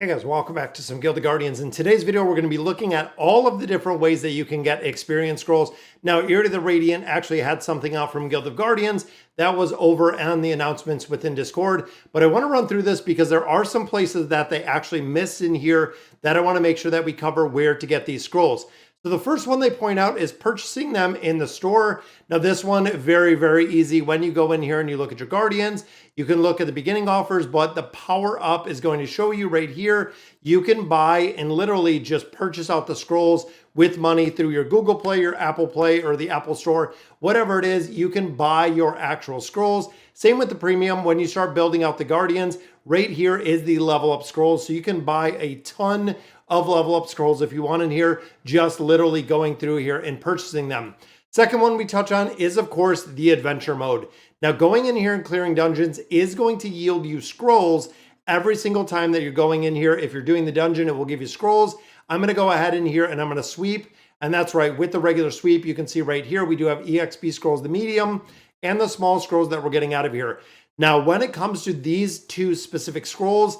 Hey guys, welcome back to some Guild of Guardians. In today's video, we're going to be looking at all of the different ways that you can get experience scrolls. Now, Ear to the Radiant actually had something out from Guild of Guardians that was over on the announcements within Discord, but I want to run through this because there are some places that they actually missed in here that I want to make sure that we cover where to get these scrolls. So the first one they point out is purchasing them in the store. Now this one, very, very easy. When you go in here and you look at your Guardians, you can look at the beginning offers, but the power up is going to show you right here. You can buy and literally just purchase out the scrolls with money through your Google Play, your Apple Play, or the Apple Store, whatever it is, you can buy your actual scrolls. Same with the premium. When you start building out the Guardians, right here is the level up scrolls. So you can buy a ton of level up scrolls if you want in here, just literally going through here and purchasing them. Second one we touch on is, of course, the adventure mode. Now, going in here and clearing dungeons is going to yield you scrolls every single time that you're going in here. If you're doing the dungeon, it will give you scrolls. I'm going to go ahead in here and I'm going to sweep. And that's right, with the regular sweep, you can see right here, we do have EXP scrolls, the medium, and the small scrolls that we're getting out of here. Now, when it comes to these two specific scrolls,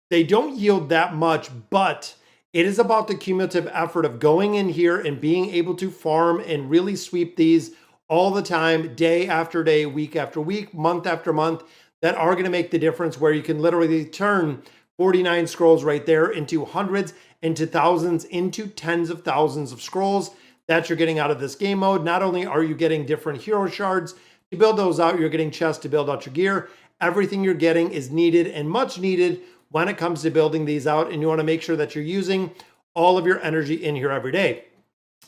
they don't yield that much, but it is about the cumulative effort of going in here and being able to farm and really sweep these all the time, day after day, week after week, month after month, that are going to make the difference, where you can literally turn 49 scrolls right there into hundreds, into thousands, into tens of thousands of scrolls that you're getting out of this game mode. Not only are you getting different hero shards to build those out, you're getting chests to build out your gear. Everything you're getting is needed and much needed when it comes to building these out, and you want to make sure that you're using all of your energy in here every day.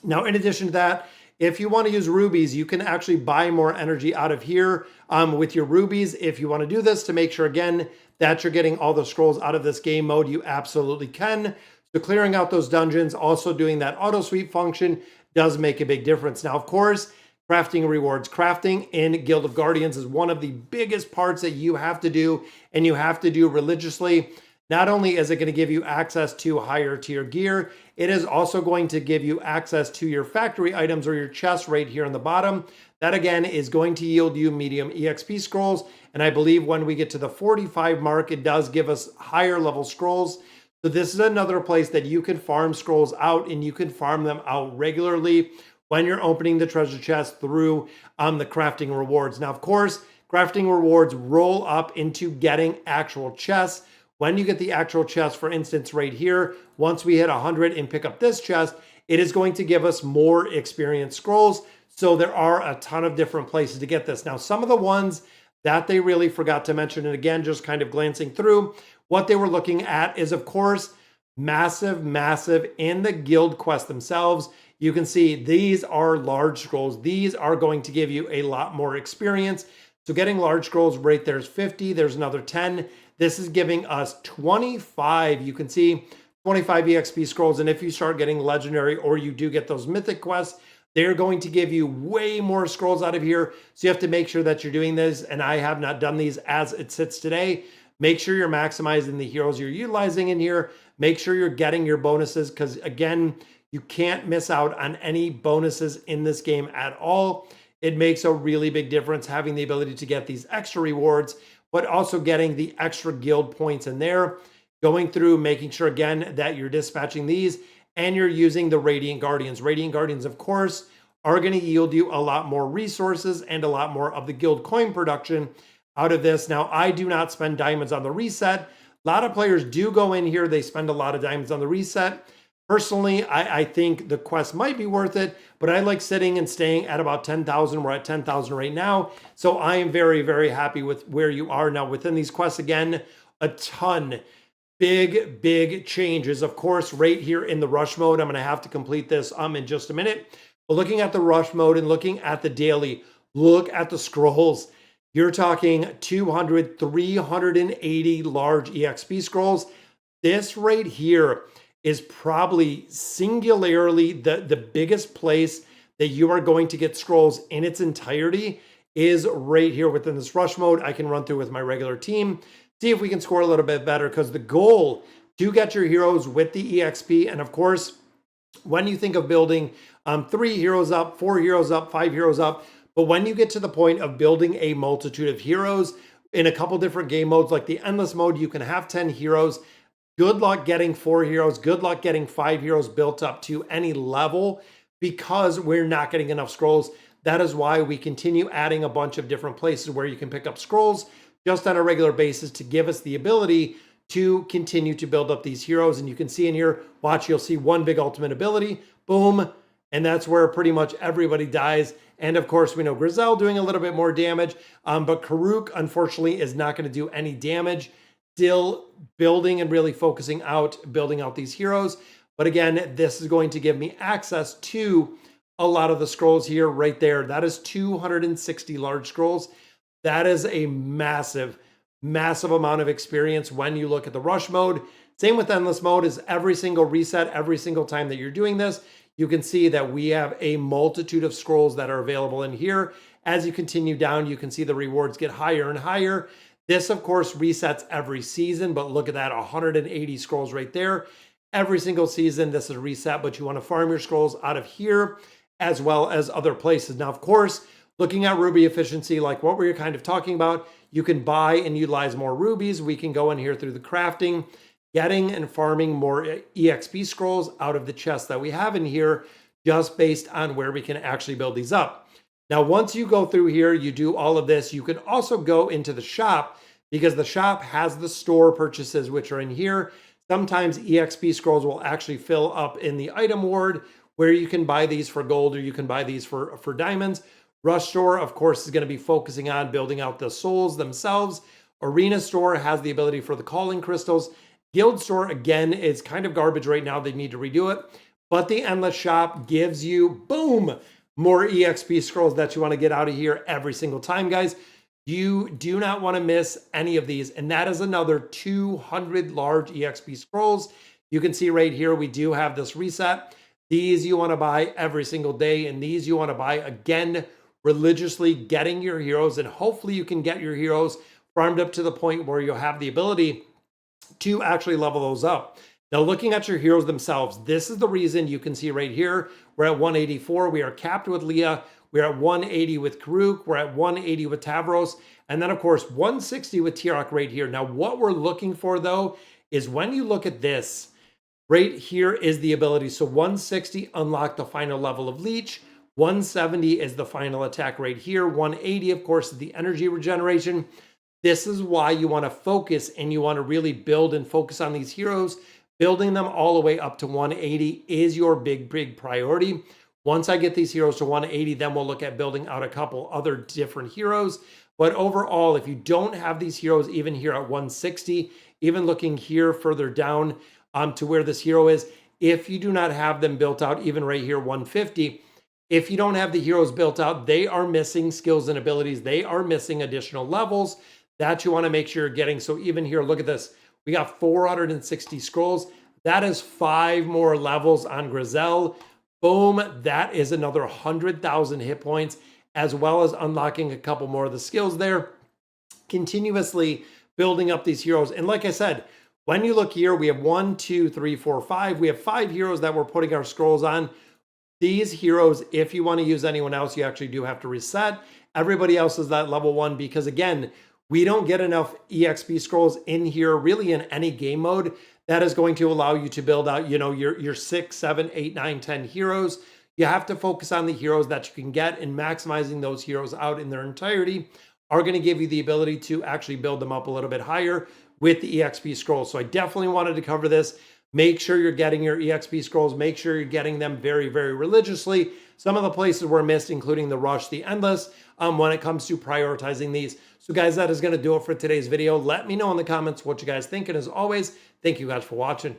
Now, in addition to that, if you want to use rubies, you can actually buy more energy out of here with your rubies. If you want to do this to make sure, again, that you're getting all the scrolls out of this game mode, you absolutely can. So clearing out those dungeons, also doing that auto sweep function does make a big difference. Now, of course, crafting rewards. Crafting in Guild of Guardians is one of the biggest parts that you have to do, and you have to do religiously. Not only is it going to give you access to higher tier gear, it is also going to give you access to your factory items or your chests right here on the bottom. That again is going to yield you medium EXP scrolls. And I believe when we get to the 45 mark, it does give us higher level scrolls. So this is another place that you can farm scrolls out, and you can farm them out regularly when you're opening the treasure chest through the crafting rewards. Now, of course, crafting rewards roll up into getting actual chests. When you get the actual chest, for instance, right here, once we hit 100 and pick up this chest, it is going to give us more experience scrolls. So there are a ton of different places to get this. Now, some of the ones that they really forgot to mention, and again, just kind of glancing through, what they were looking at is, of course, massive in the guild quest themselves. You can see these are large scrolls. These are going to give you a lot more experience. So getting large scrolls right there's 50, there's another 10. This is giving us 25. You can see 25 EXP scrolls. And if you start getting legendary, or you do get those mythic quests, they're going to give you way more scrolls out of here. So you have to make sure that you're doing this. And I have not done these as it sits today. Make sure you're maximizing the heroes you're utilizing in here. Make sure you're getting your bonuses, because again, you can't miss out on any bonuses in this game at all. It makes a really big difference having the ability to get these extra rewards, but also getting the extra guild points in there. Going through, making sure again that you're dispatching these and you're using the Radiant Guardians. Radiant Guardians, of course, are going to yield you a lot more resources and a lot more of the guild coin production out of this. Now, I do not spend diamonds on the reset. A lot of players do go in here. They spend a lot of diamonds on the reset. Personally, I think the quest might be worth it, but I like sitting and staying at about 10,000. We're at 10,000 right now. So I am very happy with where you are now within these quests. Again, a ton, big changes. Of course, right here in the rush mode, I'm going to have to complete this in just a minute. But looking at the rush mode and looking at the daily, look at the scrolls. You're talking 200, 380 large EXP scrolls. This right here is probably singularly the biggest place that you are going to get scrolls in its entirety is right here within this rush mode. I can run through with my regular team, see if we can score a little bit better, because the goal to get your heroes with the EXP, and of course, when you think of building 3 heroes up, 4 heroes up, 5 heroes up, but when you get to the point of building a multitude of heroes in a couple different game modes, like the endless mode, you can have 10 heroes. good luck getting 4 heroes, good luck getting 5 heroes built up to any level because we're not getting enough scrolls. That is why we continue adding a bunch of different places where you can pick up scrolls just on a regular basis to give us the ability to continue to build up these heroes. And you can see in here, watch, you'll see one big ultimate ability, boom, and that's where pretty much everybody dies. And of course, we know Grizel doing a little bit more damage, but Karuk, unfortunately, is not going to do any damage. Still building and really focusing out, building out these heroes. But again, this is going to give me access to a lot of the scrolls here right there. That is 260 large scrolls. That is a massive, massive amount of experience when you look at the rush mode. Same with endless mode, is every single reset, every single time that you're doing this, you can see that we have a multitude of scrolls that are available in here. As you continue down, you can see the rewards get higher and higher. This, of course, resets every season, but look at that, 180 scrolls right there. Every single season, this is a reset, but you want to farm your scrolls out of here as well as other places. Now, of course, looking at ruby efficiency, like what we were kind of talking about, you can buy and utilize more rubies. We can go in here through the crafting, getting and farming more EXP scrolls out of the chests that we have in here, just based on where we can actually build these up. Now, once you go through here, you do all of this, you can also go into the shop because the shop has the store purchases, which are in here. Sometimes EXP scrolls will actually fill up in the item ward where you can buy these for gold or you can buy these for diamonds. Rush Store, of course, is going to be focusing on building out the souls themselves. Arena Store has the ability for the calling crystals. Guild Store, again, is kind of garbage right now. They need to redo it. But the Endless Shop gives you, boom, more EXP scrolls that you want to get out of here every single time, guys. You do not want to miss any of these. And that is another 200 large EXP scrolls. You can see right here, we do have this reset. These you want to buy every single day. And these you want to buy, again, religiously, getting your heroes. And hopefully you can get your heroes farmed up to the point where you'll have the ability to actually level those up. Now, looking at your heroes themselves, this is the reason you can see right here, we're at 184. We are capped with Leah. We're at 180 with Karuk. We're at 180 with Tavros. And then, of course, 160 with Tirak right here. Now, what we're looking for, though, is when you look at this, right here is the ability. So 160, unlock the final level of Leech. 170 is the final attack right here. 180, of course, is the energy regeneration. This is why you want to focus and you want to really build and focus on these heroes. Building them all the way up to 180 is your big priority. Once I get these heroes to 180, then we'll look at building out a couple other different heroes. But overall, if you don't have these heroes even here at 160, even looking here further down to where this hero is, if you do not have them built out, even right here, 150, if you don't have the heroes built out, they are missing skills and abilities. They are missing additional levels that you want to make sure you're getting. So even here, look at this. We got 460 scrolls. That is 5 more levels on Grizel. Boom, that is another 100,000 hit points, as well as unlocking a couple more of the skills there. Continuously building up these heroes. And like I said, when you look here, we have 1, 2, 3, 4, 5. We have 5 heroes that we're putting our scrolls on. These heroes, if you want to use anyone else, you actually do have to reset. Everybody else is that level 1 because, again, we don't get enough EXP scrolls in here, really in any game mode, that is going to allow you to build out, you know, your 6, 7, 8, 9, 10 heroes. You have to focus on the heroes that you can get, and maximizing those heroes out in their entirety are going to give you the ability to actually build them up a little bit higher with the EXP scrolls. So I definitely wanted to cover this. Make sure you're getting your EXP scrolls. Make sure you're getting them very religiously. Some of the places were missed, including the Rush, the Endless, when it comes to prioritizing these. So guys, that is going to do it for today's video. Let me know in the comments what you guys think. And as always, thank you guys for watching.